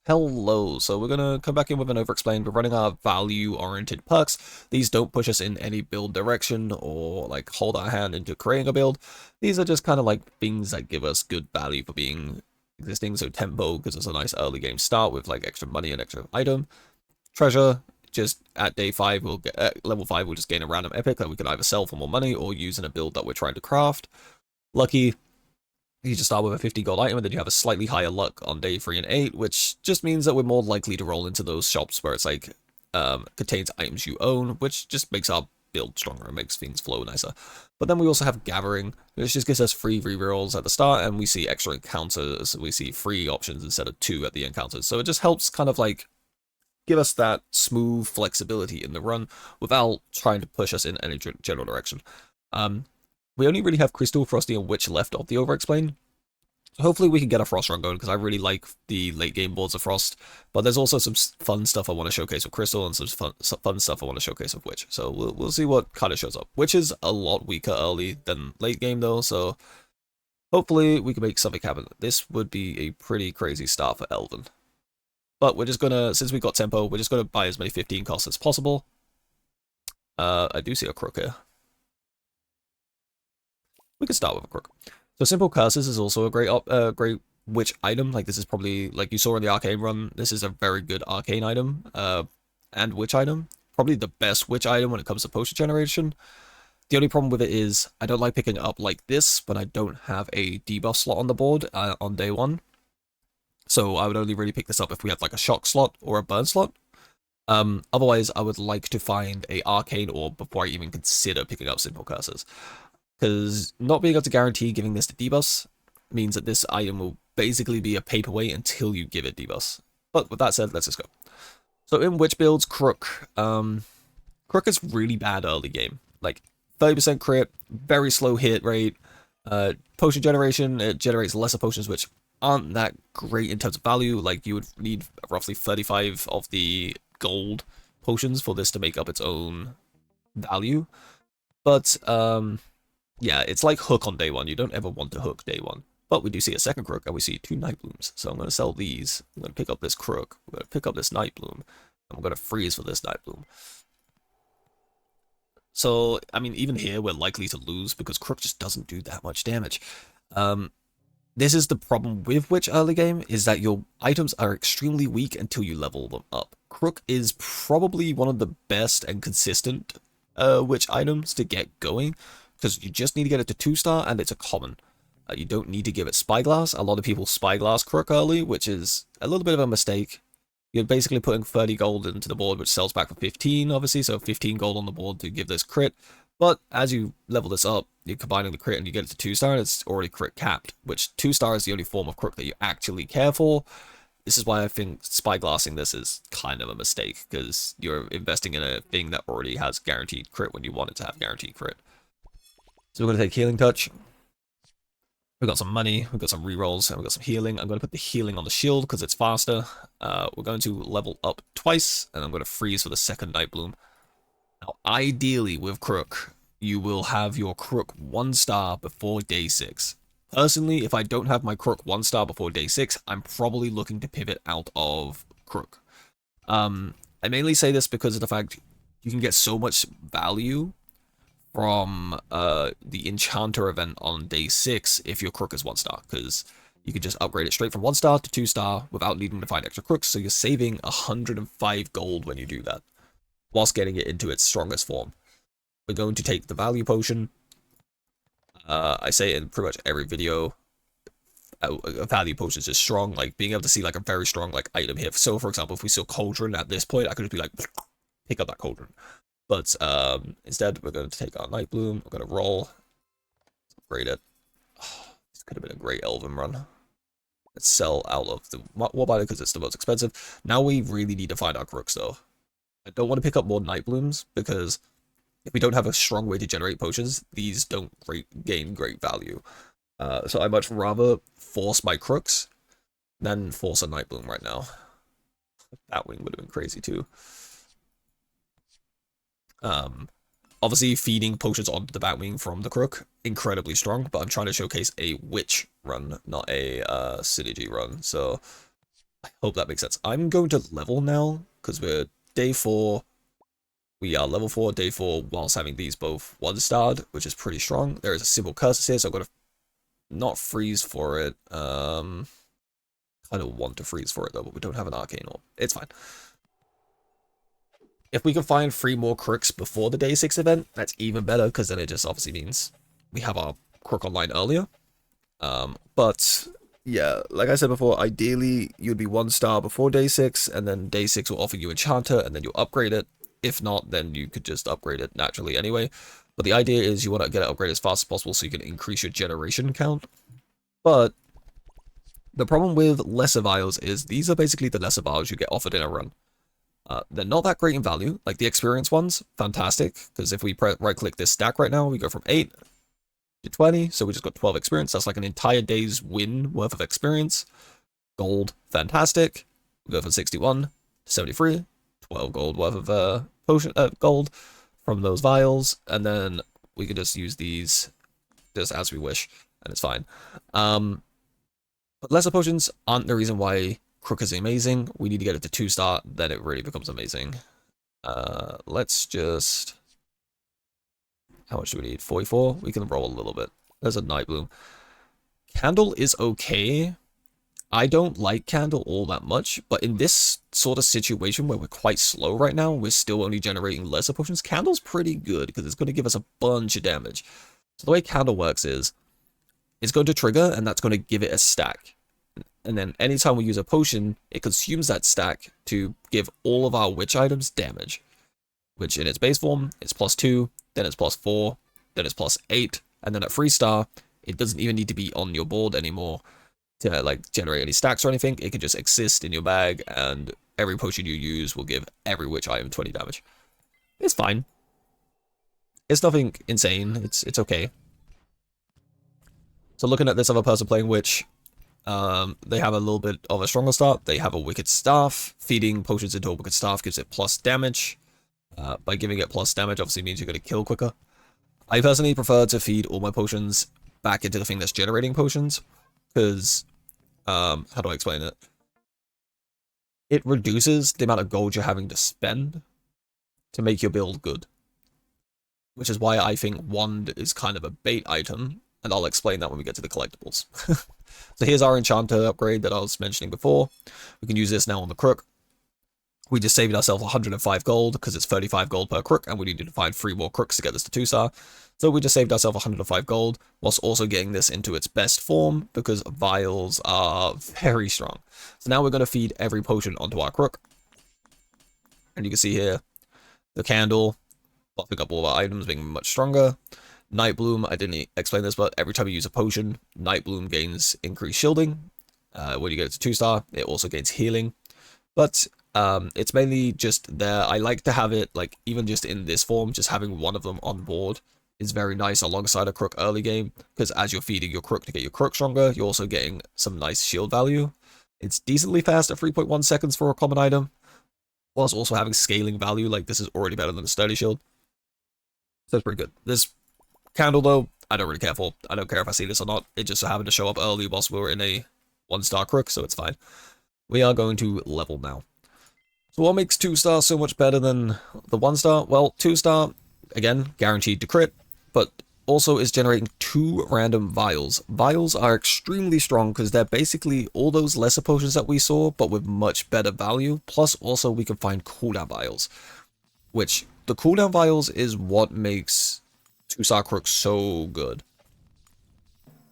Hello, so we're gonna come back in with an Overexplained. We're running our value-oriented perks. These don't push us in any build direction or like hold our hand into creating a build. These are just kind of like things that give us good value for being existing. So tempo gives us a nice early game start with like extra money and extra item. Treasure, just at day 5, we'll get at level 5, we'll just gain a random epic that we can either sell for more money or use in a build that we're trying to craft. Lucky, you just start with a 50 gold item, and then you have a slightly higher luck on day 3 and 8, which just means that we're more likely to roll into those shops where it's like, contains items you own, which just makes our build stronger and makes things flow nicer. But then we also have Gathering, which just gives us free rerolls at the start, and we see extra encounters, we see free options instead of 2 at the encounters. So it just helps kind of like give us that smooth flexibility in the run without trying to push us in any general direction. We only really have Crystal, Frosty, and Witch left of the Overexplain. Hopefully we can get a Frost run going, because I really like the late game boards of Frost, but there's also some fun stuff I want to showcase with Crystal, and some fun stuff I want to showcase with Witch, so we'll see what kind of shows up. Witch is a lot weaker early than late game though, so hopefully we can make something happen. This would be a pretty crazy start for Elven. But we're just gonna, since we got tempo, we're just gonna buy as many 15 costs as possible. I do see a crook here. We can start with a crook. So Simple Curses is also a great witch item. Like, this is probably, like you saw in the arcane run, this is a very good arcane item, and witch item. Probably the best witch item when it comes to potion generation. The only problem with it is I don't like picking it up like this when I don't have a debuff slot on the board on day 1. So I would only really pick this up if we had like a shock slot or a burn slot. Otherwise, I would like to find a arcane orb before I even consider picking up Simple Curses. Because not being able to guarantee giving this to debuffs means that this item will basically be a paperweight until you give it debuffs. But with that said, let's just go. So in witch builds, Crook. Crook is really bad early game. Like 30% crit, very slow hit rate. Potion generation, it generates lesser potions, which aren't that great in terms of value. Like, you would need roughly 35 of the gold potions for this to make up its own value. But, yeah, it's like hook on day 1. You don't ever want to hook day 1. But we do see a second crook, and we see 2 night blooms. So I'm going to sell these. I'm going to pick up this crook. I'm going to pick up this night bloom. I'm going to freeze for this night bloom. So, I mean, even here, we're likely to lose because crook just doesn't do that much damage. This is the problem with Witch early game, is that your items are extremely weak until you level them up. Crook is probably one of the best and consistent Witch items to get going, because you just need to get it to 2-star, and it's a common. You don't need to give it Spyglass. A lot of people Spyglass Crook early, which is a little bit of a mistake. You're basically putting 30 gold into the board, which sells back for 15, obviously, so 15 gold on the board to give this crit. But as you level this up, you're combining the crit and you get it to 2-star, and it's already crit capped, which 2-star is the only form of crook that you actually care for. This is why I think Spyglassing this is kind of a mistake, because you're investing in a thing that already has guaranteed crit when you want it to have guaranteed crit. So we're going to take Healing Touch. We've got some money, we've got some rerolls, and we've got some healing. I'm going to put the healing on the shield because it's faster. We're going to level up twice, and I'm going to freeze for the second Night Bloom. Now, ideally with Crook, you will have your Crook 1-star before day 6. Personally, if I don't have my Crook 1-star before day 6, I'm probably looking to pivot out of Crook. I mainly say this because of the fact you can get so much value from the Enchanter event on day 6 if your Crook is 1-star, because you can just upgrade it straight from 1-star to 2-star without needing to find extra crooks, so you're saving 105 gold when you do that, whilst getting it into its strongest form. We're going to take the value potion. I say in pretty much every video, a value potion is just strong, like being able to see like a very strong like item here. So for example, if we saw Cauldron at this point, I could just be like, pick up that Cauldron. But instead, we're going to take our Night Bloom. We're going to roll. Upgrade it. Oh, this could have been a great Elven run. Let's sell out of the Warbinder because it's the most expensive. Now we really need to find our crooks, though. I don't want to pick up more Night Blooms because if we don't have a strong way to generate potions, these don't gain great value. So I'd much rather force my crooks than force a Night Bloom right now. That wing would have been crazy, too. Obviously, feeding potions onto the Batwing from the Crook, incredibly strong, but I'm trying to showcase a Witch run, not a Synergy run, so I hope that makes sense. I'm going to level now, because we're day 4. We are level 4, day 4, whilst having these both 1-starred, which is pretty strong. There is a simple curse here, so I've got to not freeze for it. I don't want to freeze for it, though, but we don't have an arcane orb. It's fine. If we can find 3 more crooks before the day 6 event, that's even better, because then it just obviously means we have our crook online earlier. But yeah, like I said before, ideally you'd be 1-star before day 6, and then day 6 will offer you Enchanter, and then you'll upgrade it. If not, then you could just upgrade it naturally anyway. But the idea is you want to get it upgraded as fast as possible so you can increase your generation count. But the problem with lesser vials is these are basically the lesser vials you get offered in a run. They're not that great in value. Like the experience ones, fantastic, because if we right-click this stack right now, we go from 8 to 20, so we just got 12 experience. That's like an entire day's win worth of experience. Gold, fantastic. We go from 61 to 73, 12 gold worth of potion gold from those vials, and then we can just use these just as we wish, and it's fine. But lesser potions aren't the reason why Crook is amazing. We need to get it to 2-star, then it really becomes amazing. Let's just... How much do we need? 44? We can roll a little bit. There's a Night Bloom. Candle is okay. I don't like Candle all that much, but in this sort of situation where we're quite slow right now, we're still only generating lesser potions, Candle's pretty good, because it's going to give us a bunch of damage. So the way Candle works is, it's going to trigger, and that's going to give it a stack. And then anytime we use a potion, it consumes that stack to give all of our witch items damage. Which in its base form, is +2, then it's +4, then it's +8, and then at 3-star, it doesn't even need to be on your board anymore to like generate any stacks or anything. It can just exist in your bag, and every potion you use will give every witch item 20 damage. It's fine. It's nothing insane. It's okay. So looking at this other person playing Witch, they have a little bit of a stronger start. They have a Wicked Staff. Feeding potions into a Wicked Staff gives it plus damage. By giving it plus damage, obviously means you're going to kill quicker. I personally prefer to feed all my potions back into the thing that's generating potions, because, how do I explain it? It reduces the amount of gold you're having to spend to make your build good. Which is why I think Wand is kind of a bait item, and I'll explain that when we get to the collectibles. So here's our Enchanter upgrade that I was mentioning before. We can use this now on the Crook. We just saved ourselves 105 gold, because it's 35 gold per crook, and we needed to find 3 more crooks to get this to 2-star. So we just saved ourselves 105 gold, whilst also getting this into its best form, because vials are very strong. So now we're going to feed every potion onto our crook. And you can see here, the candle, buffing up all of our items, being much stronger. Night Bloom, I didn't explain this, but every time you use a potion, Night Bloom gains increased shielding. When you get it to 2-star, it also gains healing. But it's mainly just there. I like to have it, like, even just in this form, just having one of them on board is very nice alongside a crook early game, because as you're feeding your crook to get your crook stronger, you're also getting some nice shield value. It's decently fast at 3.1 seconds for a common item, whilst also having scaling value. Like, this is already better than a sturdy shield. So it's pretty good. This candle, though, I don't really care for. I don't care if I see this or not. It just happened to show up early whilst we were in a 1-star crook, so it's fine. We are going to level now. So what makes 2-star so much better than the 1-star? Well, 2-star, again, guaranteed to crit, but also is generating 2 random vials. Vials are extremely strong because they're basically all those lesser potions that we saw, but with much better value. Plus, also, we can find cooldown vials, which the cooldown vials is what makes 2-star crooks so good.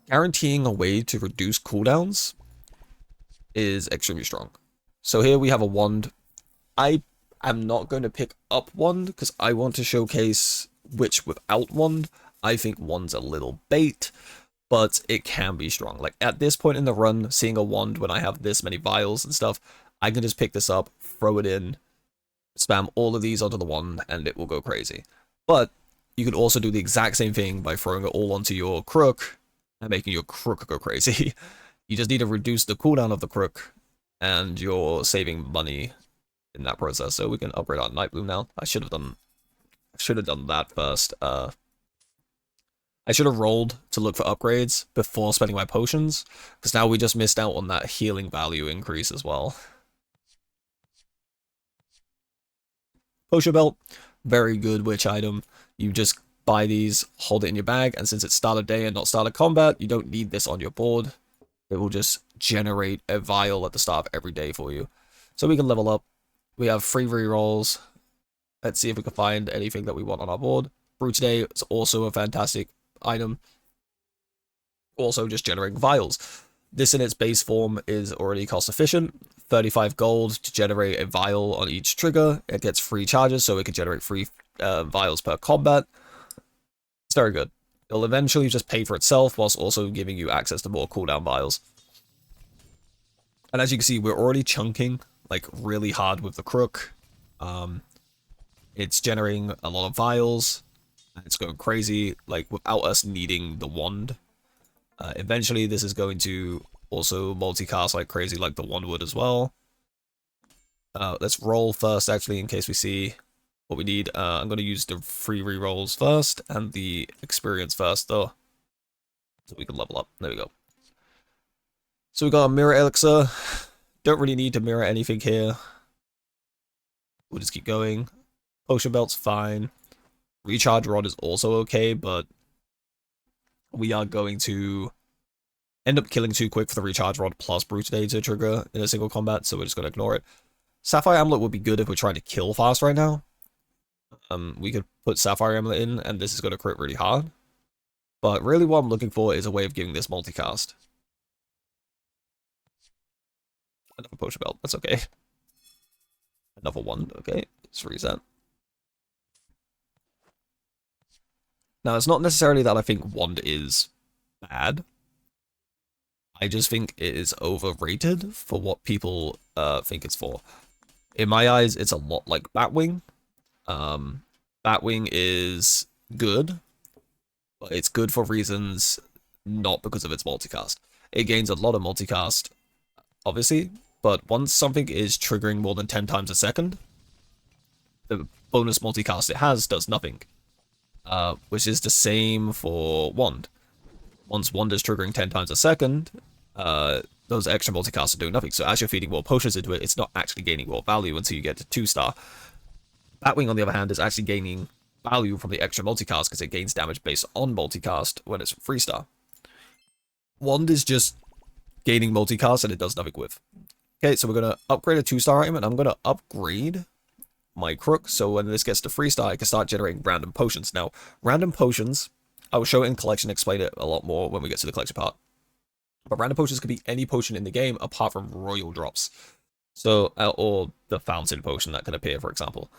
Guaranteeing a way to reduce cooldowns is extremely strong. So here we have a wand. I am not going to pick up wand because I want to showcase Witch without wand. I think wand's a little bait, but it can be strong. Like at this point in the run, seeing a wand when I have this many vials and stuff, I can just pick this up, throw it in, spam all of these onto the wand, and it will go crazy. But you can also do the exact same thing by throwing it all onto your crook and making your crook go crazy. You just need to reduce the cooldown of the crook, and you're saving money in that process. So we can upgrade our Night Bloom now. I should have done that first. I should have rolled to look for upgrades before spending my potions, because now we just missed out on that healing value increase as well. Potion belt, very good witch item. You just buy these, hold it in your bag, and since it's start of day and not start of combat, you don't need this on your board. It will just generate a vial at the start of every day for you. So we can level up. We have free rerolls. Let's see if we can find anything that we want on our board. Brew today is also a fantastic item. Also just generating vials. This in its base form is already cost efficient. 35 gold to generate a vial on each trigger. It gets free charges, so it can generate free vials per combat. It's very good. It'll eventually just pay for itself, whilst also giving you access to more cooldown vials. And as you can see, we're already chunking, like, really hard with the crook. It's generating a lot of vials. It's going crazy, like, without us needing the wand. Eventually, this is going to also multicast like crazy, like the wand would as well. Let's roll first, actually, in case we see what we need. I'm going to use the free rerolls first, and the experience first, though. So we can level up. There we go. So we got a mirror elixir. Don't really need to mirror anything here. We'll just keep going. Potion belt's fine. Recharge rod is also okay, but we are going to end up killing too quick for the recharge rod plus brute day to trigger in a single combat, so we're just going to ignore it. Sapphire amulet would be good if we're trying to kill fast right now. We could put Sapphire amulet in, and this is going to crit really hard. But really what I'm looking for is a way of giving this multicast. Another potion belt, that's okay. Another one, okay. Let's reset. Now, it's not necessarily that I think wand is bad. I just think it is overrated for what people think it's for. In my eyes, it's a lot like Batwing. Batwing is good, but it's good for reasons not because of its multicast. It gains a lot of multicast, obviously, but once something is triggering more than 10 times a second, the bonus multicast it has does nothing. Which is the same for Wand. Once Wand is triggering 10 times a second, those extra multicasts are doing nothing. So as you're feeding more potions into it, it's not actually gaining more value until you get to 2-star. Batwing, on the other hand, is actually gaining value from the extra multicast because it gains damage based on multicast when it's 3-star. Wand is just gaining multicast and it does nothing with. Okay, so we're going to upgrade a 2-star item, and I'm going to upgrade my crook, so when this gets to 3-star, I can start generating random potions. Now, random potions, I will show it in collection, explain it a lot more when we get to the collection part. But random potions could be any potion in the game apart from royal drops. So, or the fountain potion that can appear, for example.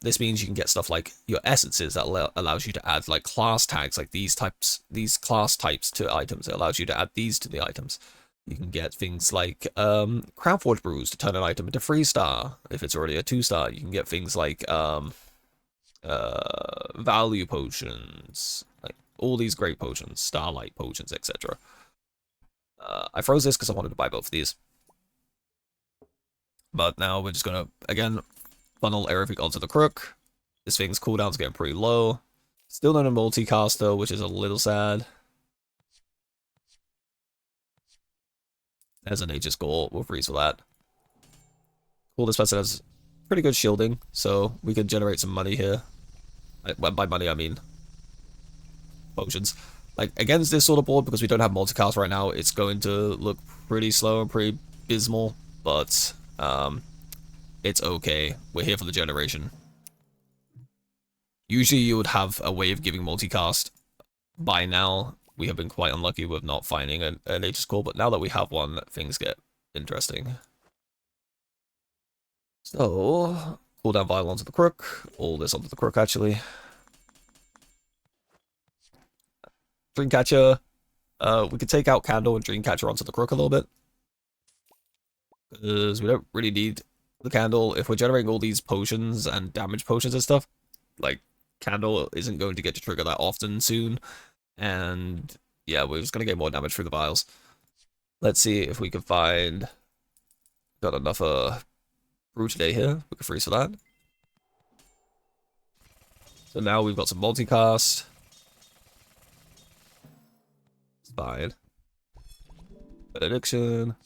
This means you can get stuff like your essences that allows you to add like class tags, like these class types to items. It allows you to add these to the items. You can get things like Crownforge Brews to turn an item into 3-star if it's already a 2-star. You can get things like value potions, like all these great potions, starlight potions, etc. I froze this because I wanted to buy both of these. But now we're just going to, again, funnel everything onto the crook. This thing's cooldown's getting pretty low. Still not a multicast though, which is a little sad. As a nature score, we'll freeze for that. Cool, this person has pretty good shielding, so we can generate some money here. By money, I mean potions. Like, against this sort of board, because we don't have multicast right now, it's going to look pretty slow and pretty abysmal, but it's okay. We're here for the generation. Usually you would have a way of giving multicast by now. We have been quite unlucky with not finding a nature score, but now that we have one, things get interesting. So, cooldown vial onto the crook. All this onto the crook, actually. Dreamcatcher. We could take out Candle and Dreamcatcher onto the crook a little bit. Because we don't really need the Candle. If we're generating all these potions and damage potions and stuff, like, Candle isn't going to get to trigger that often soon. And yeah, we're just going to get more damage through the vials. Let's see if we can find... Got enough brew today here. We can freeze for that. So now we've got some multicast. Fine. Benediction.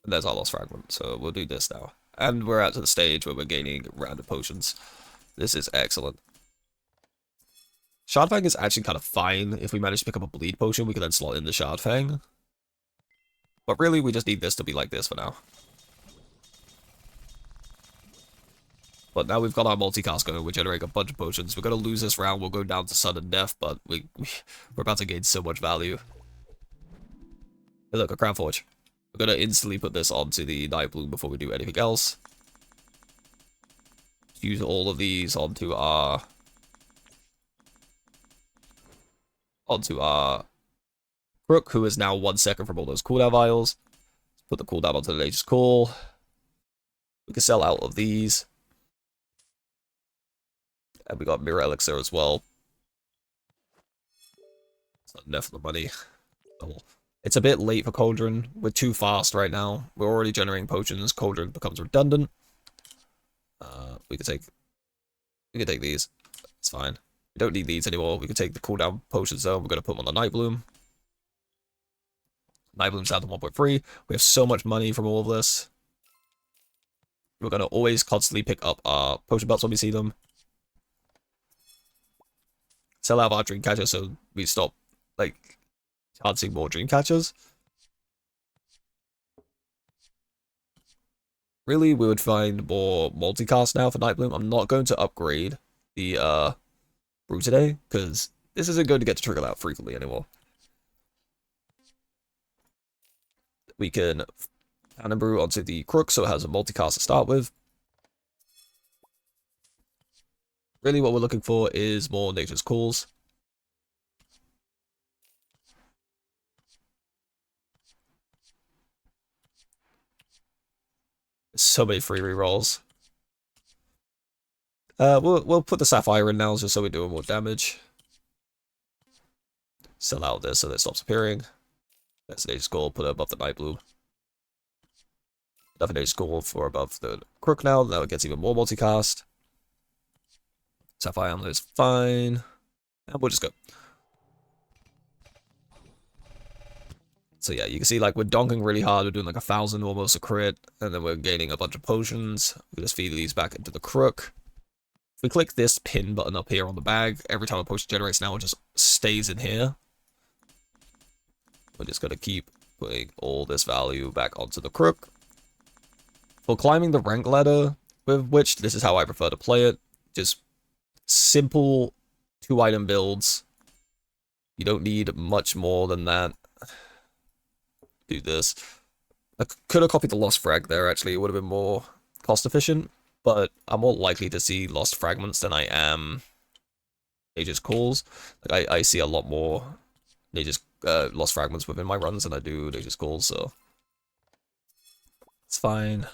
And there's our lost fragment, so we'll do this now. And we're out to the stage where we're gaining random potions. This is excellent. Shardfang is actually kind of fine. If we manage to pick up a bleed potion, we can then slot in the Shardfang. But really, we just need this to be like this for now. But now we've got our multicast going, we're generating a bunch of potions. We're going to lose this round, we'll go down to sudden death, but we're about to gain so much value. Hey look, a Crown Forge. We're going to instantly put this onto the Night Bloom before we do anything else. Use all of these onto our Crook, who is now 1 second from all those cooldown vials. Let's put the cooldown onto the Nature's Call. We can sell out of these. And we got Mirror Elixir as well. It's not enough of the money. Oh. It's a bit late for Cauldron. We're too fast right now. We're already generating potions. Cauldron becomes redundant. We can take these. It's fine. We don't need these anymore. We can take the cooldown potions though. We're going to put them on the Night Bloom. Night Bloom's down to 1.3. We have so much money from all of this. We're going to always constantly pick up our potion belts when we see them. Sell out our dream catchers so we stop, like, chancing more dream catchers. Really, we would find more multicast now for Night Bloom. I'm not going to upgrade the brew today, because this isn't going to get to trickle out frequently anymore. We can cannon brew onto the Crook, so it has a multicast to start with. Really, what we're looking for is more Nature's Calls. So many free rerolls. We'll put the Sapphire in now just so we do more damage. Sell out this so that it stops appearing. That's Nature's Call, put it above the Night Bloom. Enough Nature's Call for above the Crook now. Now it gets even more multicast. Sapphire Amulet is fine. And we'll just go. So yeah, you can see like we're donking really hard. We're doing like 1,000 almost a crit. And then we're gaining a bunch of potions. We just feed these back into the Crook. If we click this pin button up here on the bag, every time a potion generates now, it just stays in here. We're just going to keep putting all this value back onto the Crook. For climbing the rank ladder with Witch, this is how I prefer to play it. Just simple 2-item builds. You don't need much more than that. Do this. I could have copied the Lost Frag there, actually. It would have been more cost efficient. But I'm more likely to see Lost Fragments than I am Nature's Calls. Like, I see a lot more Nature's Lost Fragments within my runs than I do Nature's Calls, so it's fine.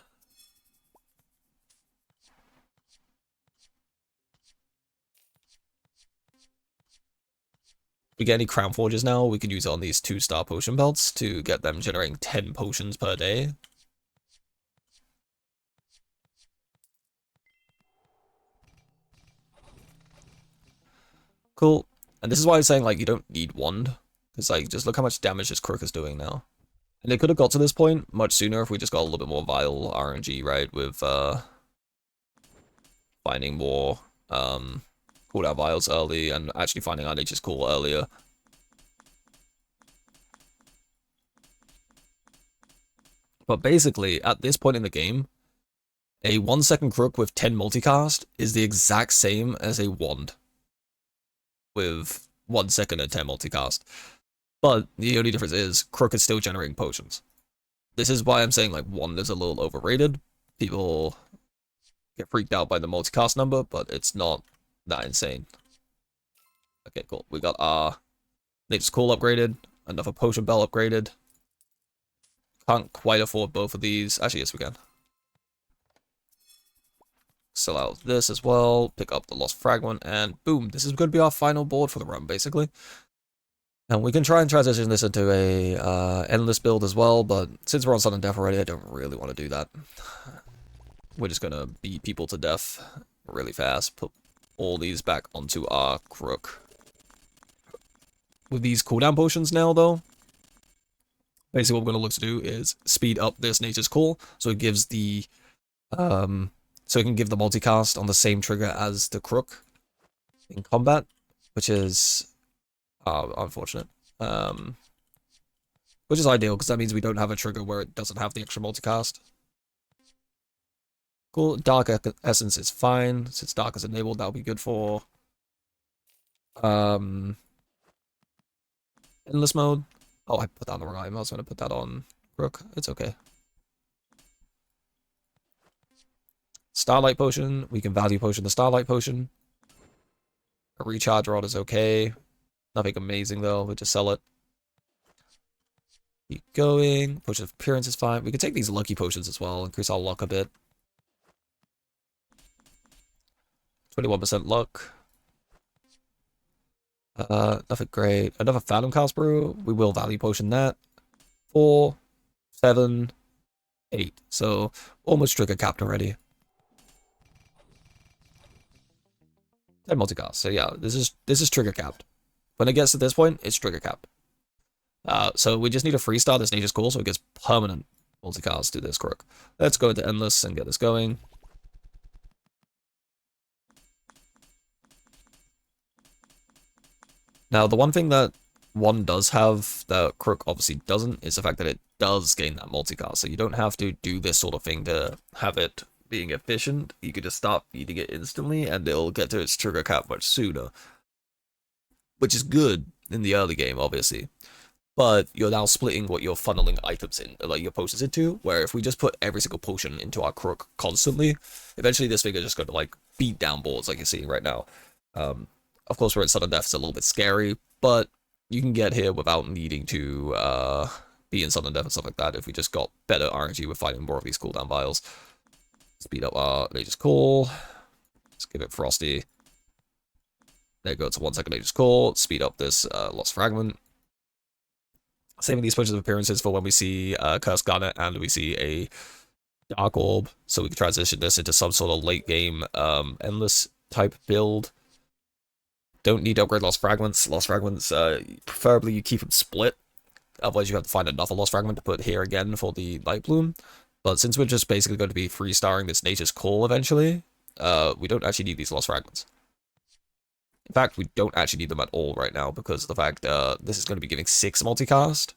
If we get any Crown Forges now, we could use it on these 2-star potion belts to get them generating 10 potions per day. Cool. And this is why I'm saying, like, you don't need Wand. Because, like, just look how much damage this Crook is doing now. And it could have got to this point much sooner if we just got a little bit more Vile RNG, right? With, finding more, cooldown vials early and actually finding our Nature's Call earlier. But basically, at this point in the game, a 1-second Crook with 10 multicast is the exact same as a Wand with 1 second and 10 multicast. But the only difference is Crook is still generating potions. This is why I'm saying like Wand is a little overrated. People get freaked out by the multicast number, but it's not that insane. Okay, cool. We got our Nature's Call upgraded, another potion bell upgraded. Can't quite afford both of these. Actually, yes, we can. Sell out this as well, pick up the Lost Fragment, and boom, this is going to be our final board for the run, basically. And we can try and transition this into a endless build as well, but since we're on sudden death already, I don't really want to do that. We're just going to beat people to death really fast, put all these back onto our Crook. With these cooldown potions now, though, basically what we're going to look to do is speed up this Nature's Call, so it gives the, so it can give the multicast on the same trigger as the Crook in combat, which is, unfortunate. Which is ideal, because that means we don't have a trigger where it doesn't have the extra multicast. Cool. Dark Essence is fine. Since Dark is enabled, that'll be good for Endless Mode. Oh, I put that on the wrong item. I was going to put that on Rook. It's okay. Starlight Potion. We can value potion the Starlight Potion. A Recharge Rod is okay. Nothing amazing, though. We'll just sell it. Keep going. Potion of Appearance is fine. We can take these Lucky Potions as well. Increase our luck a bit. 21% luck. Nothing great. Another Phantom Cast Brew. We will value potion that. 4, 7, 8. So almost trigger capped already. 10 multicast. So yeah, this is trigger capped. When it gets to this point, it's trigger capped. So we just need to freestyle this Nature's Call so it gets permanent multicast to this Crook. Let's go into Endless and get this going. Now, the one thing that one does have that Crook obviously doesn't is the fact that it does gain that multicast. So you don't have to do this sort of thing to have it being efficient. You could just start feeding it instantly and it'll get to its trigger cap much sooner. Which is good in the early game, obviously. But you're now splitting what you're funneling items in, like your potions into, where if we just put every single potion into our Crook constantly, eventually this thing is just going to like beat down boards like you're seeing right now. Of course, we're in sudden death, it's a little bit scary, but you can get here without needing to be in sudden death and stuff like that if we just got better RNG with fighting more of these cooldown vials. Speed up our Nature's Call. Let's give it Frosty. There you go, it's a 1 second Nature's Call. Speed up this Lost Fragment. Saving these potions of appearances for when we see Cursed Garnet and we see a Dark Orb, so we can transition this into some sort of late game Endless type build. Don't need to upgrade Lost Fragments. Lost Fragments, preferably you keep them split. Otherwise you have to find another Lost Fragment to put here again for the Light Bloom. But since we're just basically going to be freestarring this Nature's Call eventually, we don't actually need these Lost Fragments. In fact, we don't actually need them at all right now because of the fact this is going to be giving 6 multicast.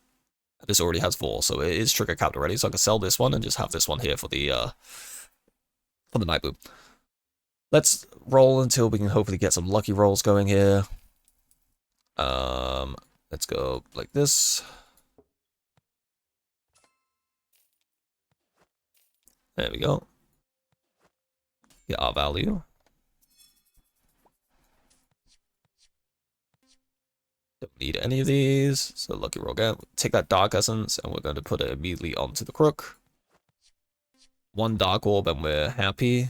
This already has 4, so it is trigger capped already. So I can sell this one and just have this one here for the Night Bloom. Let's roll until we can hopefully get some lucky rolls going here. Let's go like this. There we go. Get our value. Don't need any of these, so lucky roll again. Take that Dark Essence, and we're going to put it immediately onto the Crook. 1 Dark Orb, and we're happy.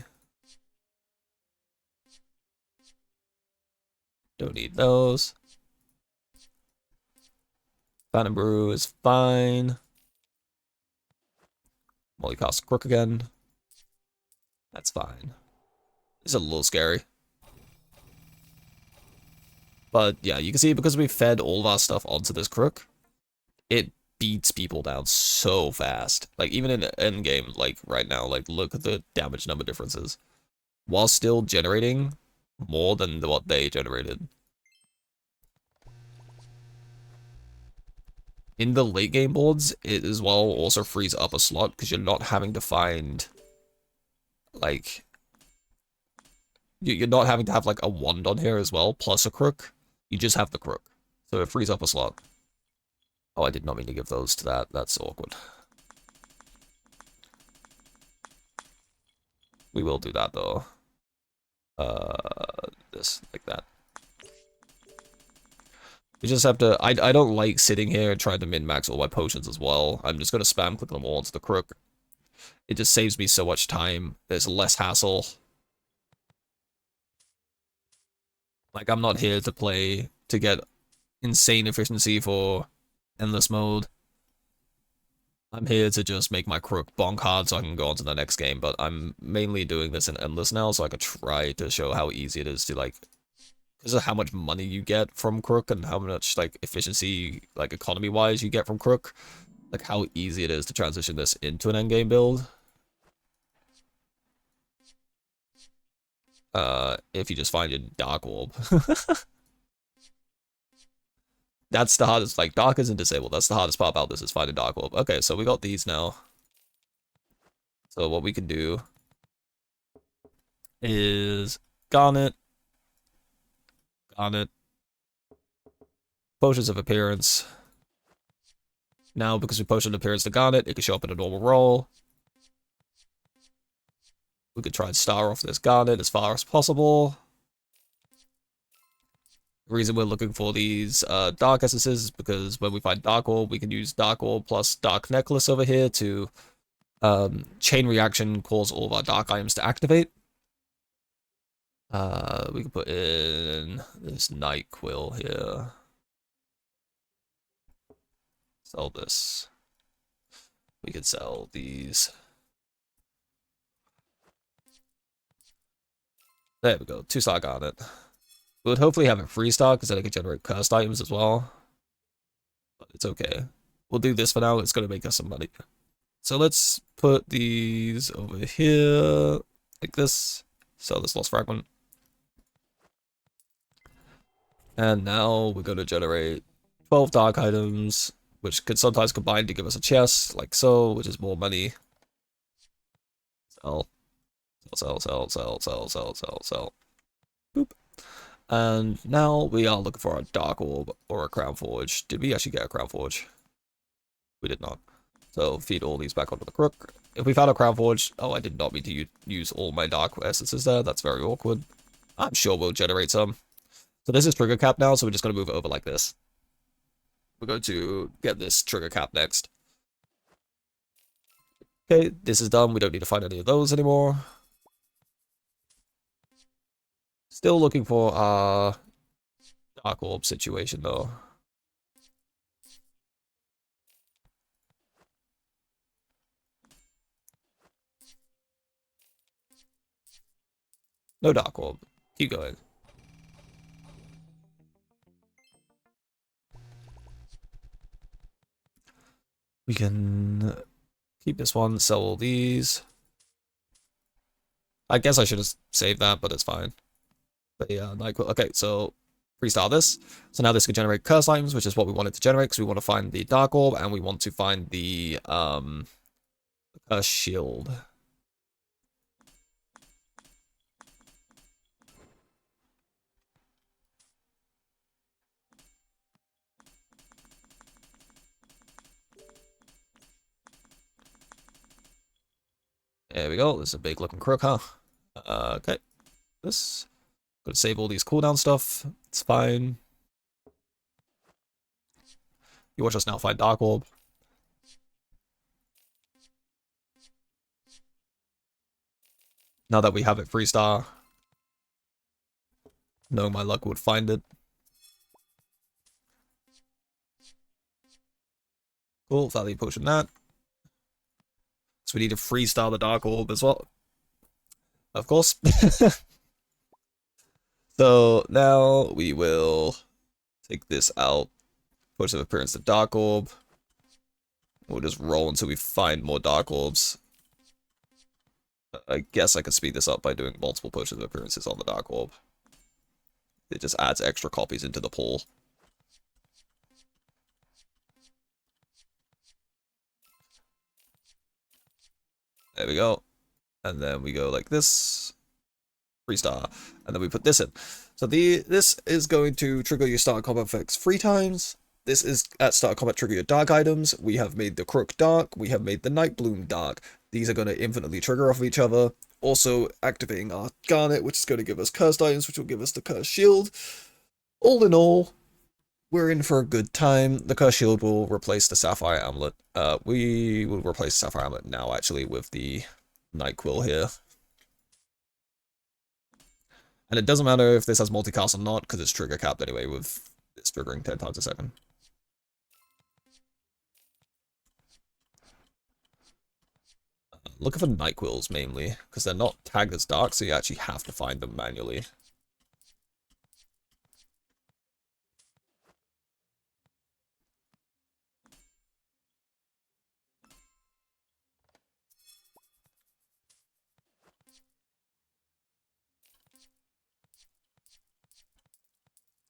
Don't need those. Phantom Brew is fine. Multicast Crook again. That's fine. It's a little scary. But yeah, you can see because we fed all of our stuff onto this Crook, it beats people down so fast. Like even in endgame, like right now, like look at the damage number differences. While still generating more than what they generated. In the late game boards, it as well also frees up a slot because you're not having to find like you're not having to have like a wand on here as well, plus a Crook. You just have the Crook. So it frees up a slot. Oh, I did not mean to give those to that. That's awkward. We will do that though. This, like that. We just have to... I don't like sitting here and trying to min-max all my potions as well. I'm just going to spam click them all onto the Crook. It just saves me so much time. There's less hassle. Like, I'm not here to play to get insane efficiency for Endless Mode. I'm here to just make my Crook bonk hard so I can go on to the next game, but I'm mainly doing this in Endless now, so I could try to show how easy it is to, like, because of how much money you get from Crook and how much like efficiency, like economy wise, you get from Crook, like how easy it is to transition this into an endgame build. If you just find your Dark Orb. That's the hardest, like, Dark isn't disabled. That's the hardest part about this, is finding Dark Orb. Okay, so we got these now. So what we can do is Garnet, Garnet, Potions of Appearance. Now, because we Potion of Appearance to Garnet, it can show up in a normal roll. We could try and star off this Garnet as far as possible. The reason we're looking for these Dark Essences is because when we find Dark Orb, we can use Dark Orb plus Dark Necklace over here to chain reaction, cause all of our Dark items to activate. We can put in this Night Quill here. Sell this. We could sell these. There we go, 2-star Garnet. We would hopefully have it 3-star, because then it could generate cursed items as well. But it's okay. We'll do this for now, it's going to make us some money. So let's put these over here, like this. Sell this Lost Fragment. And now we're going to generate 12 dark items, which could sometimes combine to give us a chest, like so, which is more money. Sell. Sell, sell, sell, sell, sell, sell, sell. Boop. And now we are looking for a Dark Orb or a Crown Forge. Did we actually get a Crown Forge? We did not. So feed all these back onto the Crook. If we found a Crown Forge... Oh, I did not mean to use all my Dark Essences there. That's very awkward. I'm sure we'll generate some. So this is trigger cap now, so we're just going to move it over like this. We're going to get this trigger cap next. Okay, this is done. We don't need to find any of those anymore. Still looking for our Dark Orb situation, though. No Dark Orb. Keep going. We can keep this one, sell all these. I guess I should have saved that, but it's fine. But yeah, okay, so 3-star this. So now this can generate curse items, which is what we wanted to generate, because we want to find the Dark Orb, and we want to find the curse shield. There we go. This is a big looking crook, huh? Okay. This. Gonna save all these cooldown stuff. It's fine. You watch us now find Dark Orb. Now that we have it 3-star. Knowing my luck would find it. Cool, value potion that. So we need to 3-star the Dark Orb as well. Of course. So now we will take this out. Potion of Appearance to Dark Orb. We'll just roll until we find more Dark Orbs. I guess I could speed this up by doing multiple Potions of Appearances on the Dark Orb. It just adds extra copies into the pool. There we go. And then we go like this. 3-star. And then we put this in. So this is going to trigger your start combat effects 3 times. This is at start combat trigger your dark items. We have made the Crook dark. We have made the Night Bloom dark. These are going to infinitely trigger off of each other. Also activating our Garnet, which is going to give us cursed items, which will give us the cursed shield. All in all, we're in for a good time. The cursed shield will replace the Sapphire Amulet. We will replace the Sapphire Amulet now, actually, with the Night Quill here. And it doesn't matter if this has multicast or not, because it's trigger capped anyway, with it's triggering 10 times a second. Looking for Night Quills, mainly, because they're not tagged as dark, so you actually have to find them manually.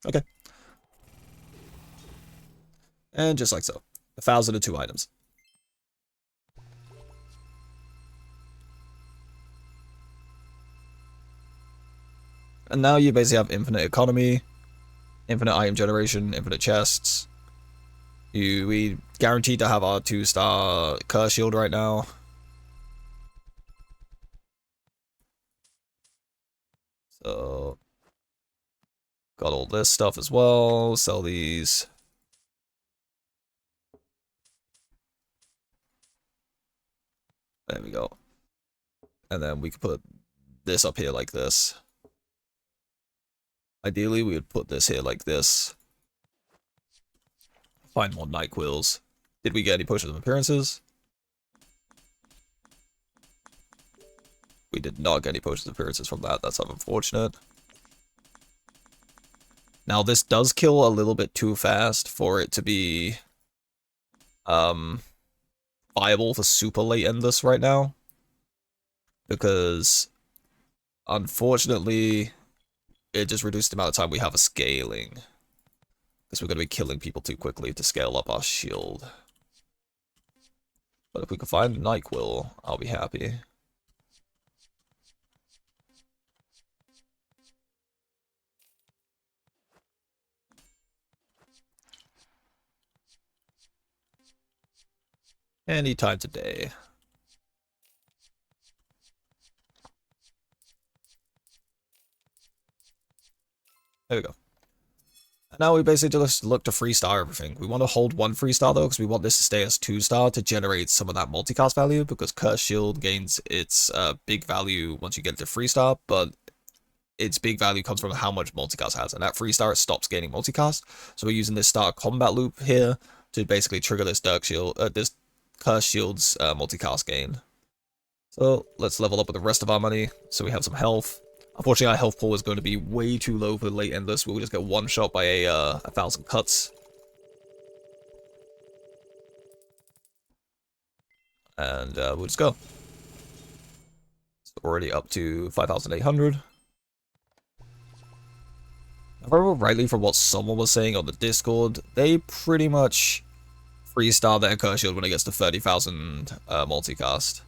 Okay. And just like so. 1,002 items. And now you basically have infinite economy, infinite item generation, infinite chests. We guaranteed to have our 2-star curse shield right now. So got all this stuff as well. Sell these. There we go. And then we could put this up here like this. Ideally, we would put this here like this. Find more night quills. Did we get any potions of appearances? We did not get any potions of appearances from that. That's unfortunate. Now, this does kill a little bit too fast for it to be viable for super late endless right now. Because, unfortunately, it just reduced the amount of time we have a scaling. Because we're going to be killing people too quickly to scale up our shield. But if we can find NyQuil, I'll be happy. Anytime today. There we go. And now we basically just look to 3-star everything. We want to hold 1 3-star though, because we want this to stay as 2-star to generate some of that multicast value, because Curse Shield gains its big value once you get to 3-star, but its big value comes from how much multicast has, and at 3-star it stops gaining multicast. So we're using this start combat loop here to basically trigger this this Curse Shield's multicast gain. So let's level up with the rest of our money so we have some health. Unfortunately, our health pool is going to be way too low for late endless. We'll just get one shot by a 1,000 cuts. And we'll just go. It's already up to 5,800. If I remember rightly from what someone was saying on the Discord, they pretty much 3-star their Curse Shield when it gets to 30,000 multicast.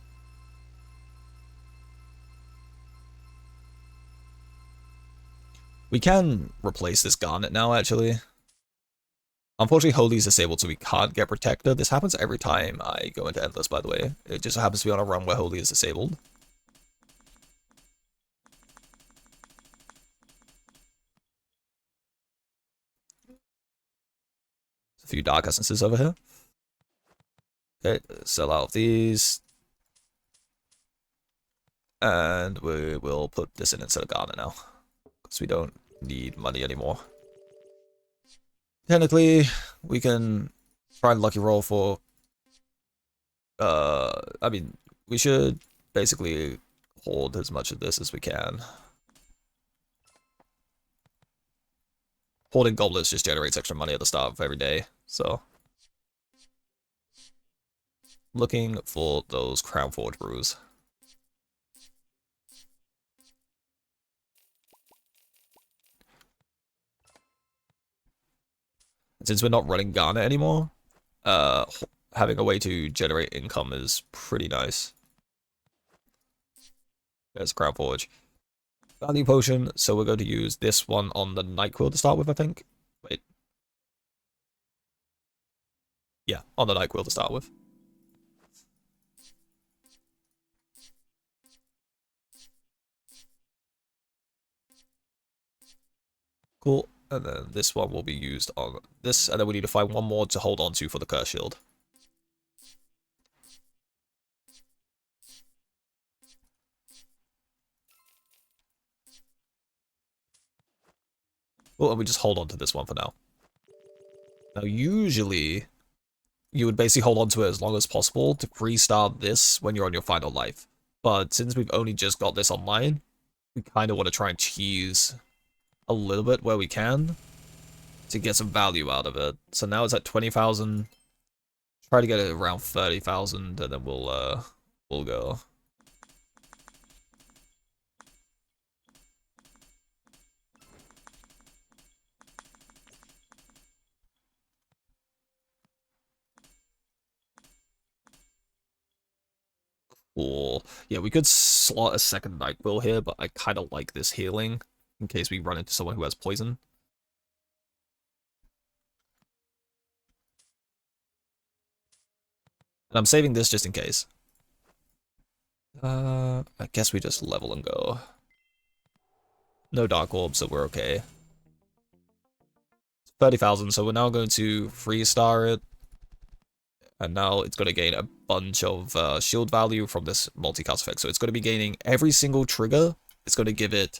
We can replace this Garnet now, actually. Unfortunately, Holy is disabled, so we can't get Protector. This happens every time I go into Endless, by the way. It just happens to be on a run where Holy is disabled. A few Dark Essences over here. Okay, sell out these. And we will put this in instead of Garnet now. Because we don't need money anymore. Technically, we can try and lucky roll for... I mean, we should basically hold as much of this as we can. Holding goblets just generates extra money at the start of every day, so... Looking for those Crown Forge brews. Since we're not running Garnet anymore, having a way to generate income is pretty nice. There's Crown Forge. Value Potion, so we're going to use this one on the NyQuil to start with, I think. Wait. Yeah, on the NyQuil to start with. Cool. And then this one will be used on this, and then we need to find one more to hold on to for the Curse Shield. Well, and we just hold on to this one for now. Now, usually, you would basically hold on to it as long as possible to restart this when you're on your final life. But since we've only just got this online, we kind of want to try and cheese a little bit where we can to get some value out of it. So now it's at 20,000. Try to get it around 30,000, and then we'll go. Cool. Yeah, we could slot a second Nightquill here, but I kind of like this healing in case we run into someone who has poison. And I'm saving this just in case. I guess we just level and go. No Dark Orb, so we're okay. 30,000, so we're now going to 3-star it. And now it's going to gain a bunch of shield value from this multicast effect. So it's going to be gaining every single trigger. It's going to give it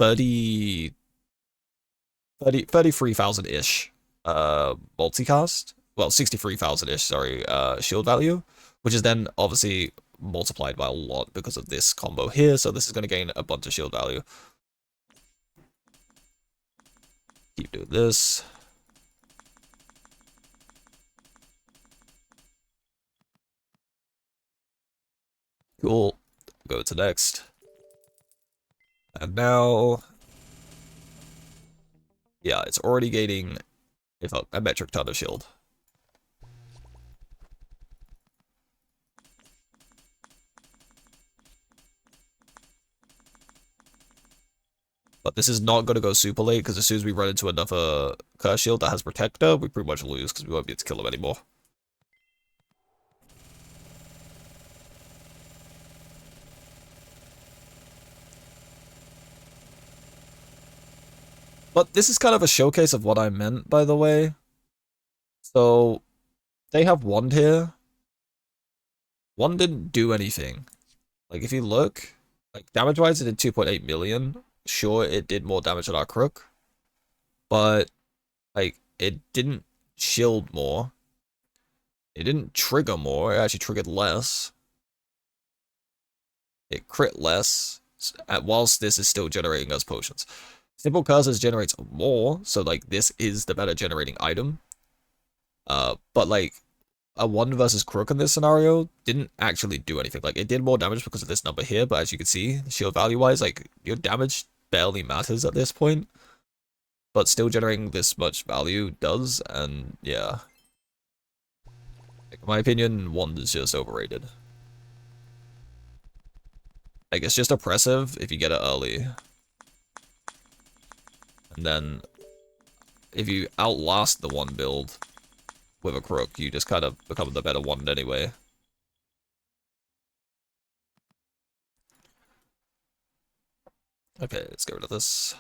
33,000-ish multicast. Well, 63,000-ish, sorry, shield value. Which is then obviously multiplied by a lot because of this combo here. So this is going to gain a bunch of shield value. Keep doing this. Cool. Go to next. And now... yeah, it's already gaining a metric ton of shield. But this is not going to go super late, because as soon as we run into another Curse Shield that has Protector, we pretty much lose, because we won't be able to kill him anymore. But this is kind of a showcase of what I meant, by the way. So, they have Wand here. Wand didn't do anything. Like, if you look, like, damage-wise, it did 2.8 million. Sure, it did more damage than our Crook. But, like, it didn't shield more. It didn't trigger more. It actually triggered less. It crit less, whilst this is still generating us potions. Simple Curses generates more, so like this is the better generating item. But like a 1 versus Crook in this scenario didn't actually do anything. Like it did more damage because of this number here, but as you can see, shield value wise, like your damage barely matters at this point. But still generating this much value does, and yeah. Like, in my opinion, Wand is just overrated. Like it's just oppressive if you get it early. And then, if you outlast the one build with a Crook, you just kind of become the better one anyway. Okay, let's get rid of this.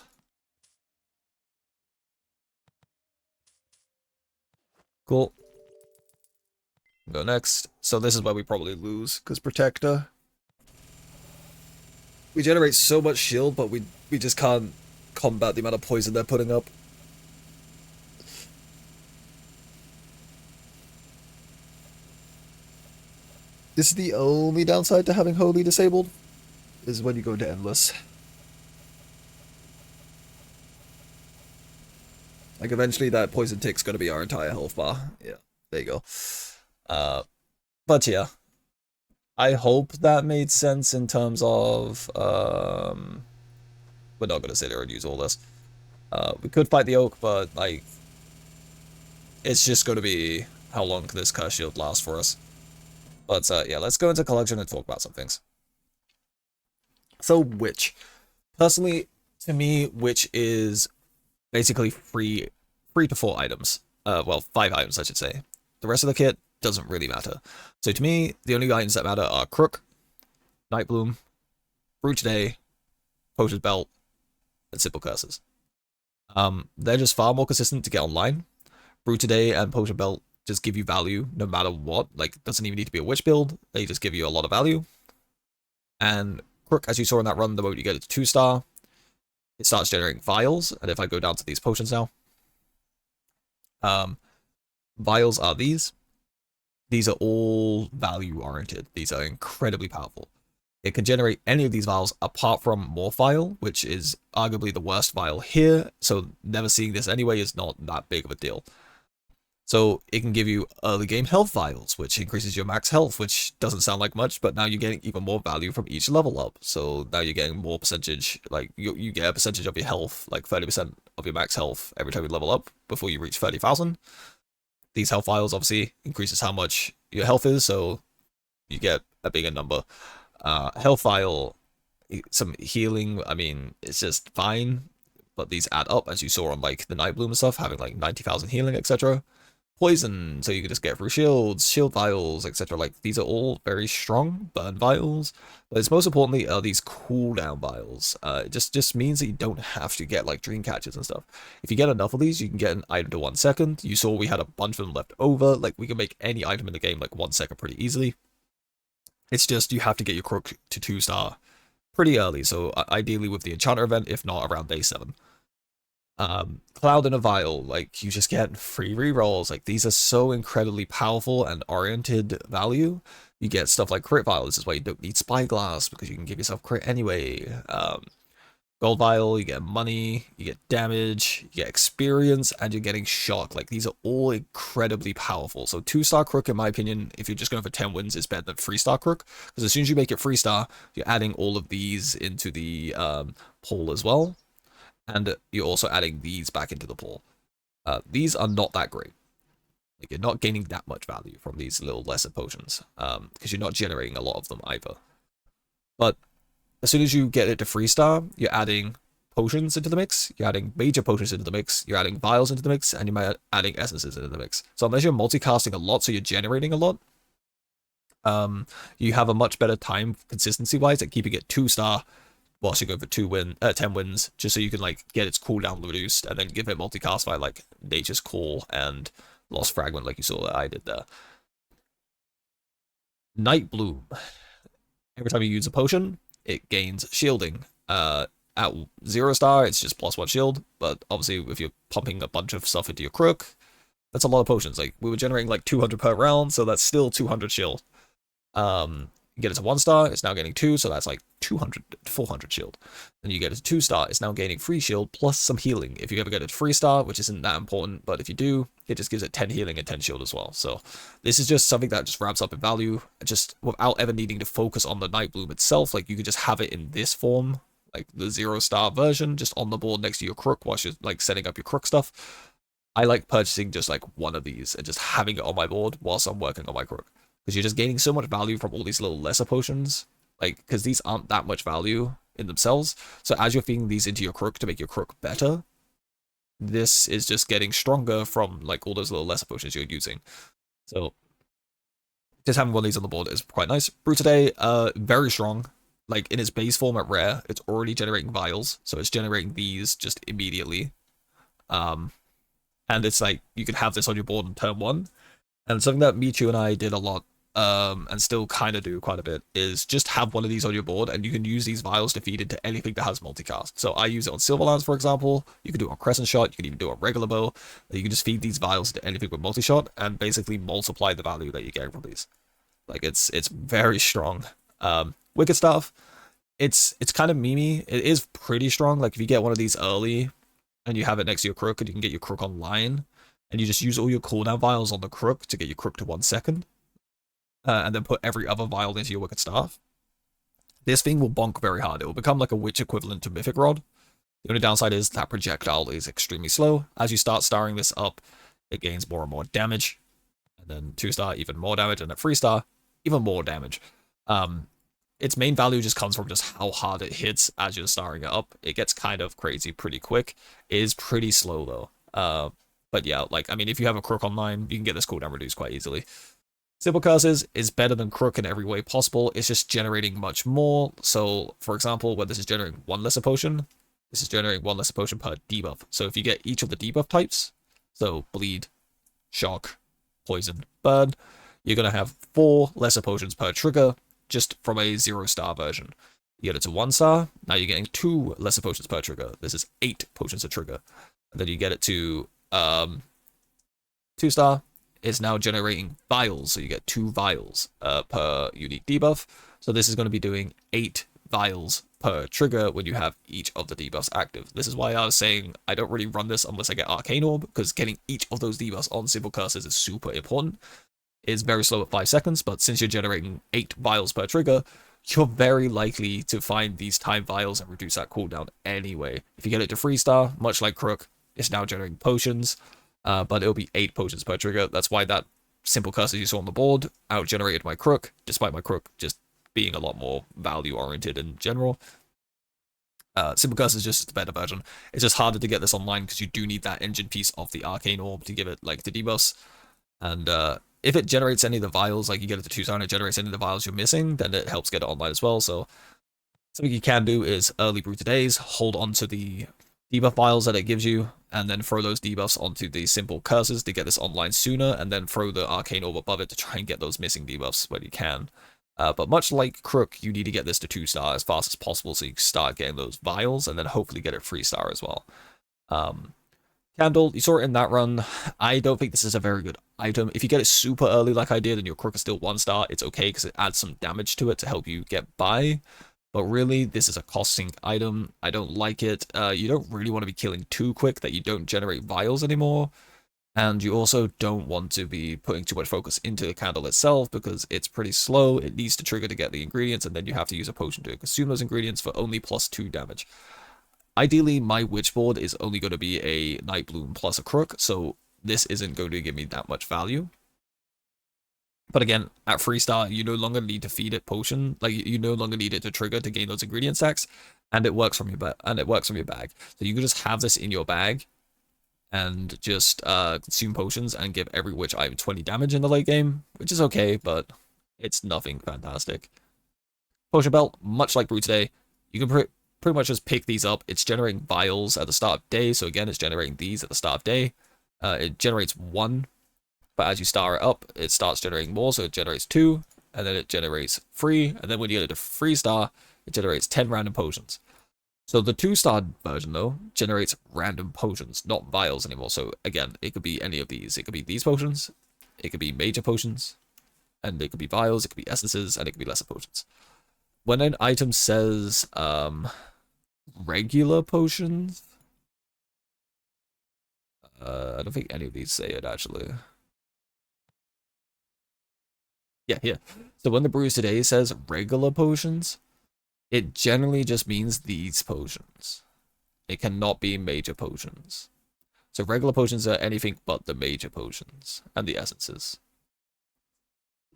Cool. Go next. So this is where we probably lose, because Protector. We generate so much shield, but we just can't combat the amount of poison they're putting up. This is the only downside to having Holy disabled, is when you go into Endless. Like, eventually that poison tick's gonna be our entire health bar. Yeah, there you go. But yeah. I hope that made sense in terms of, we're not gonna sit there and use all this. We could fight the Oak, but, like, it's just gonna be how long can this Curse Shield last for us. But, yeah, let's go into Collection and talk about some things. So, Witch. Personally, to me, Witch is basically 3 to 4 items. Well, 5 items, I should say. The rest of the kit doesn't really matter. So to me, the only items that matter are Crook, Nightbloom, Brew Today, Poacher's Belt, and Simple Curses. They're just far more consistent to get online. Brew Today and Poacher Belt just give you value no matter what. Like, it doesn't even need to be a witch build. They just give you a lot of value. And Crook, as you saw in that run, the moment you get it to 2-star, it starts generating vials. And if I go down to these potions now, vials are these. These are all value-oriented. These are incredibly powerful. It can generate any of these vials apart from Morph Vial, which is arguably the worst vial here, so never seeing this anyway is not that big of a deal. So it can give you early game health vials, which increases your max health, which doesn't sound like much, but now you're getting even more value from each level up. So now you're getting more percentage, like you get a percentage of your health, like 30% of your max health every time you level up before you reach 30,000. These health vials obviously increases how much your health is, so you get a bigger number. Hellfire, some healing, I mean, it's just fine, but these add up, as you saw on like the Nightbloom and stuff, having like 90,000 healing, etc. Poison, so you can just get through shields, shield vials, etc. Like, these are all very strong burn vials, but it's most importantly are these cooldown vials. It just means that you don't have to get like dream catches and stuff. If you get enough of these, you can get an item to 1 second. You saw we had a bunch of them left over. Like, we can make any item in the game like 1 second pretty easily. It's just you have to get your crook to 2-star pretty early, so ideally with the enchanter event, if not around day 7. Cloud in a vial, like, you just get free rerolls. Like, these are so incredibly powerful and oriented value. You get stuff like crit vial. This is why you don't need spyglass, because you can give yourself crit anyway. Gold vial, you get money, you get damage, you get experience, and you're getting shock. Like, these are all incredibly powerful. So 2-star crook, in my opinion, if you're just going for 10 wins, is better than 3-star crook, because as soon as you make it 3-star, you're adding all of these into the pool as well. And you're also adding these back into the pool. These are not that great. Like, you're not gaining that much value from these little lesser potions, because you're not generating a lot of them either. But as soon as you get it to 3-star, you're adding potions into the mix, you're adding major potions into the mix, you're adding vials into the mix, and you're adding essences into the mix. So unless you're multicasting a lot, so you're generating a lot, you have a much better time consistency-wise at keeping it 2-star, whilst you go for 10 wins, just so you can like get its cooldown reduced, and then give it multicast by like Nature's Call and Lost Fragment, like you saw that I did there. Nightbloom. Every time you use a potion, it gains shielding. At 0-star, it's just +1 shield, but obviously if you're pumping a bunch of stuff into your crook, that's a lot of potions. Like, we were generating like 200 per round, so that's still 200 shield. Get it to 1-star, it's now getting 2, so that's like 200 to 400 shield. Then you get it to 2-star, it's now gaining 3 shield plus some healing. If you ever get it to 3-star, which isn't that important, but if you do, it just gives it 10 healing and 10 shield as well. So this is just something that just wraps up in value, just without ever needing to focus on the Nightbloom itself. Like, you could just have it in this form, like the 0-star version, just on the board next to your crook whilst you're like setting up your crook stuff. I like purchasing just like one of these and just having it on my board whilst I'm working on my crook, because you're just gaining so much value from all these little lesser potions, like, because these aren't that much value in themselves. So as you're feeding these into your crook to make your crook better, this is just getting stronger from like all those little lesser potions you're using. So just having one of these on the board is quite nice. Brew today, very strong. Like, in its base form at rare, it's already generating vials, so it's generating these just immediately. And it's like, you can have this on your board on turn 1. And something that Michu and I did a lot, and still kind of do quite a bit, is just have one of these on your board, and you can use these vials to feed into anything that has multicast. So I use it on Silverlands, for example. You can do it on Crescent Shot, you can even do it on regular bow. You can just feed these vials into anything with multi-shot, and basically multiply the value that you're getting from these. Like, it's very strong. Wicked stuff, it's kind of memey. It is pretty strong. Like, if you get one of these early, and you have it next to your crook, and you can get your crook online, and you just use all your cooldown vials on the crook to get your crook to 1 second, and then put every other vial into your wicked staff, this thing will bonk very hard. It will become like a witch equivalent to Mythic Rod. The only downside is that projectile is extremely slow. As you start starring this up, it gains more and more damage, and then 2-star, even more damage, and at 3-star, even more damage. Its main value just comes from just how hard it hits as you're starring it up. It gets kind of crazy pretty quick. It is pretty slow though. But yeah, like, I mean, if you have a crook online, you can get this cooldown reduced quite easily. Simple Curses is better than crook in every way possible. It's just generating much more. So, for example, when this is generating 1 lesser potion, this is generating 1 lesser potion per debuff. So if you get each of the debuff types, so bleed, shock, poison, burn, you're going to have 4 lesser potions per trigger, just from a 0-star version. You get it to 1-star, now you're getting 2 lesser potions per trigger. This is 8 potions a trigger. And then you get it to 2-star, it's now generating vials, so you get 2 vials per unique debuff. So this is going to be doing 8 vials per trigger when you have each of the debuffs active. This is why I was saying I don't really run this unless I get Arcane Orb, because getting each of those debuffs on Simple Curses is super important. It's very slow at 5 seconds, but since you're generating 8 vials per trigger, you're very likely to find these time vials and reduce that cooldown anyway. If you get it to 3-star, much like Crook, it's now generating potions, but it'll be 8 potions per trigger. That's why that simple curses you saw on the board out-generated my crook, despite my crook just being a lot more value-oriented in general. Simple Curse is just a better version. It's just harder to get this online because you do need that engine piece of the Arcane Orb to give it like the debuffs. And if it generates any of the vials, like you get it to 2-star and it generates any of the vials you're missing, then it helps get it online as well. So something you can do is early brew today's, hold on to the debuff vials that it gives you, and then throw those debuffs onto the simple curses to get this online sooner, and then throw the Arcane Orb above it to try and get those missing debuffs when you can. But much like Crook, you need to get this to 2-star as fast as possible so you can start getting those vials, and then hopefully get it 3-star as well. Candle, you saw it in that run. I don't think this is a very good item. If you get it super early like I did and your Crook is still 1-star, it's okay because it adds some damage to it to help you get by. But really, this is a cost sink item. I don't like it. You don't really want to be killing too quick that you don't generate vials anymore. And you also don't want to be putting too much focus into the candle itself because it's pretty slow. It needs to trigger to get the ingredients, and then you have to use a potion to consume those ingredients for only +2 damage. Ideally, my witch board is only going to be a Nightbloom plus a crook, so this isn't going to give me that much value. But again, at 3-star, you no longer need to feed it potion. Like, you no longer need it to trigger to gain those ingredient stacks, and it works from your bag. So you can just have this in your bag and just consume potions and give every witch item 20 damage in the late game, which is okay, but it's nothing fantastic. Potion belt, much like Brew today, you can pretty much just pick these up. It's generating vials at the start of day, so again, it's generating these at the start of day. It generates 1, but as you star it up, it starts generating more, so it generates 2, and then it generates 3, and then when you get it to 3-star, it generates 10 random potions. So the 2-star version, though, generates random potions, not vials anymore. So again, it could be any of these. It could be these potions, it could be major potions, and it could be vials, it could be essences, and it could be lesser potions. When an item says regular potions, I don't think any of these say it, actually. Yeah, here. So when the brews today says regular potions, it generally just means these potions. It cannot be major potions. So regular potions are anything but the major potions and the essences.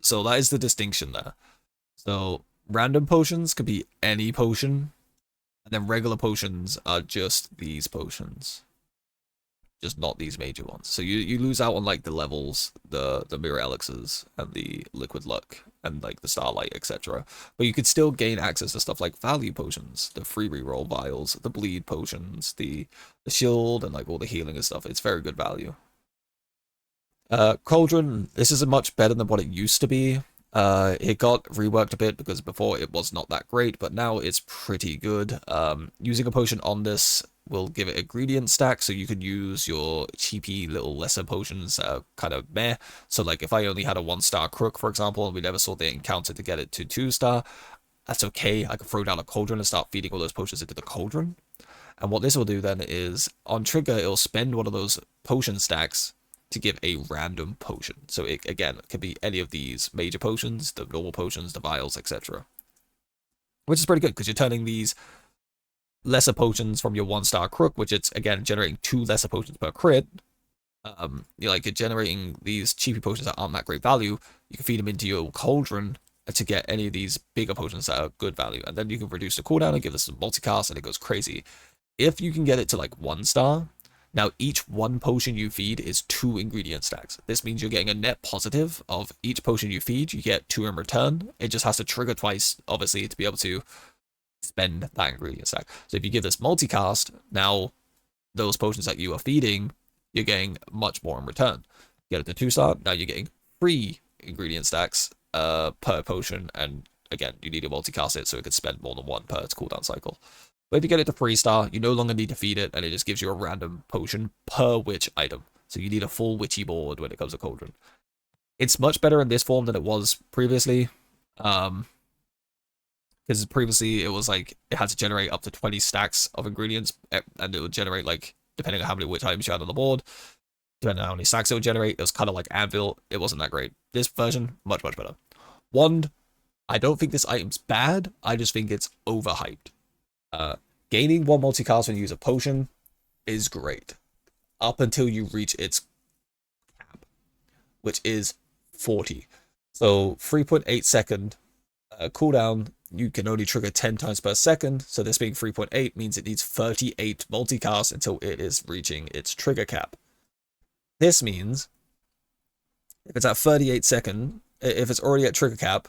So that is the distinction there. So random potions could be any potion, and then regular potions are just these potions. Just not these major ones. So you lose out on like the levels, the mirror elixirs, and the liquid luck, and like the starlight, etc. But you could still gain access to stuff like value potions, the free reroll vials, the bleed potions, the shield, and like all the healing and stuff. It's very good value. Cauldron, this is much better than what it used to be. It got reworked a bit because before it was not that great, but now it's pretty good. Using a potion on this will give it ingredient stack, so you can use your cheapy little lesser potions kind of meh. So like if I only had a 1-star crook, for example, and we never saw the encounter to get it to 2-star, that's okay. I can throw down a cauldron and start feeding all those potions into the cauldron. And what this will do then is, on trigger, it'll spend one of those potion stacks to give a random potion. So it, again, could be any of these major potions, the normal potions, the vials, etc. Which is pretty good, because you're turning these lesser potions from your 1-star crook, which it's, again, generating 2 lesser potions per crit. You're generating these cheapy potions that aren't that great value. You can feed them into your cauldron to get any of these bigger potions that are good value. And then you can reduce the cooldown and give this a multicast, and it goes crazy. If you can get it to like 1-star, now each 1 potion you feed is 2 ingredient stacks. This means you're getting a net positive of each potion you feed. You get 2 in return. It just has to trigger twice, obviously, to be able to spend that ingredient stack. So if you give this multicast, now those potions that you are feeding, you're getting much more in return. Get it to 2-star, now you're getting 3 ingredient stacks per potion, and again, you need to multicast it so it could spend more than 1 per its cooldown cycle. But if you get it to 3-star, you no longer need to feed it, and it just gives you a random potion per witch item. So you need a full witchy board when it comes to Cauldron. It's much better in this form than it was previously. Because previously it was like, it had to generate up to 20 stacks of ingredients, and it would generate like, depending on how many witch items you had on the board, depending on how many stacks it would generate, it was kind of like Anvil. It wasn't that great. This version, much, much better. Wand, I don't think this item's bad, I just think it's overhyped. Gaining 1 multicast when you use a potion is great, up until you reach its cap, which is 40. So 3.8 second cooldown, you can only trigger 10 times per second. So this being 3.8 means it needs 38 multicasts until it is reaching its trigger cap. This means if it's at 38 second, if it's already at trigger cap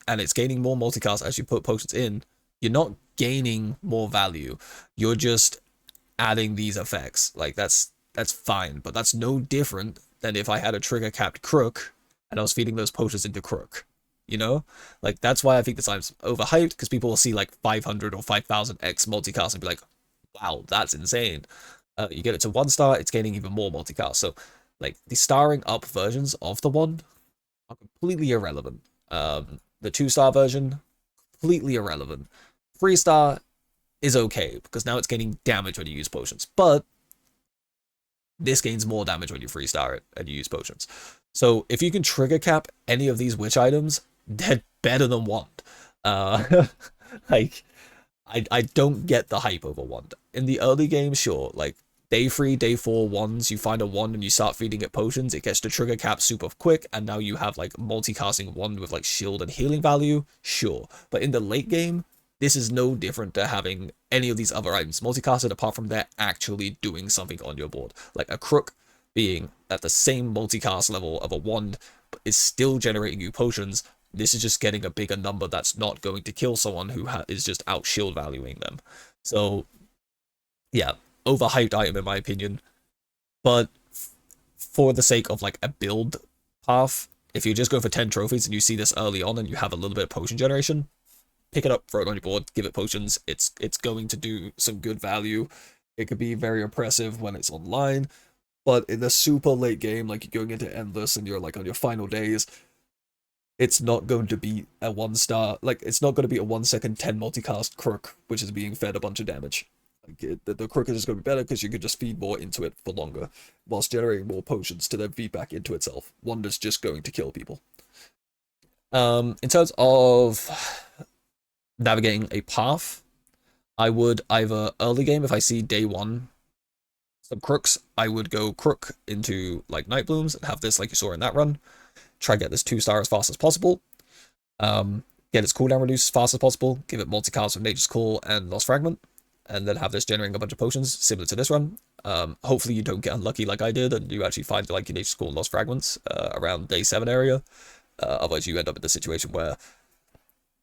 and it's gaining more multicast as you put potions in, you're not gaining more value. You're just adding these effects. Like that's fine, but that's no different than if I had a trigger capped Crook and I was feeding those potions into Crook. You know, like that's why I think this item's overhyped, because people will see like 500 or 5000x multicast and be like, wow, that's insane. You get it to 1 star, it's gaining even more multicast. So like the starring up versions of the wand are completely irrelevant. The 2-star version, completely irrelevant. 3-star is okay because now it's gaining damage when you use potions, but this gains more damage when you 3-star it and you use potions. So if you can trigger cap any of these witch items, they're better than wand. Like I don't get the hype over wand. In the early game, sure, like day 3, day 4 wands, you find a wand and you start feeding it potions, it gets to trigger cap super quick, and now you have like multicasting wand with like shield and healing value, sure. But in the late game, this is no different to having any of these other items multicasted, apart from they're actually doing something on your board. Like a Crook being at the same multicast level of a wand, but is still generating you potions. This is just getting a bigger number that's not going to kill someone who is just out shield valuing them. So yeah, overhyped item in my opinion. But for the sake of like a build path, if you're just going for 10 trophies and you see this early on and you have a little bit of potion generation, pick it up, throw it on your board, give it potions. It's going to do some good value. It could be very oppressive when it's online, but in the super late game, like you're going into endless and you're like on your final days, it's not going to be a 1-star, like it's not going to be a 1-second 10 multicast Crook, which is being fed a bunch of damage. Like the Crook is going to be better because you can just feed more into it for longer, whilst generating more potions to then feed back into itself. Wonder's just going to kill people. In terms of navigating a path, I would either early game, if I see day 1 some Crooks, I would go Crook into like Night Blooms and have this like you saw in that run. Try to get this 2-star as fast as possible. Get its cooldown reduced as fast as possible. Give it multicast with Nature's Call and Lost Fragment, and then have this generating a bunch of potions similar to this run. Hopefully you don't get unlucky like I did and you actually find like your Nature's Call and Lost Fragments around day 7 area. Otherwise you end up in the situation where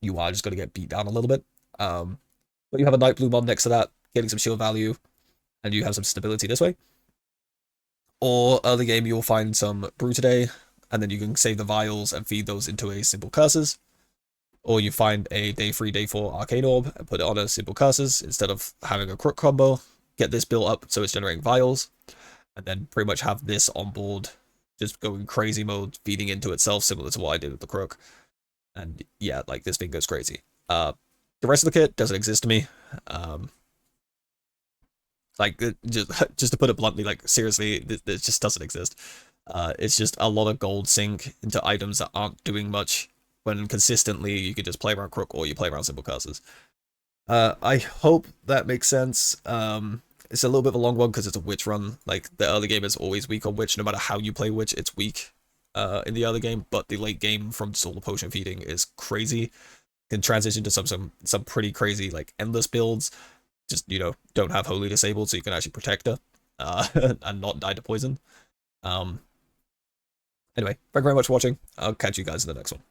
you are just going to get beat down a little bit. But you have a Night Bloom on next to that, getting some shield value, and you have some stability this way. Or early game you'll find some Brew Today, and then you can save the vials and feed those into a simple curses. Or you find a day 3, day 4 arcane orb and put it on a simple curses instead of having a Crook combo. Get this built up so it's generating vials, and then pretty much have this on board, just going crazy mode, feeding into itself, similar to what I did with the Crook. And yeah, like this thing goes crazy. The rest of the kit doesn't exist to me. Like just to put it bluntly, like seriously, it just doesn't exist. It's just a lot of gold sink into items that aren't doing much, when consistently you could just play around Crook or you play around simple curses. I hope that makes sense. It's a little bit of a long one because it's a witch run. Like the early game is always weak on witch, no matter how you play witch, it's weak in the early game. But the late game from just all the potion feeding is crazy. Can transition to some pretty crazy like endless builds. Just, you know, don't have Holy disabled so you can actually protect her and not die to poison. Anyway, thank you very much for watching. I'll catch you guys in the next one.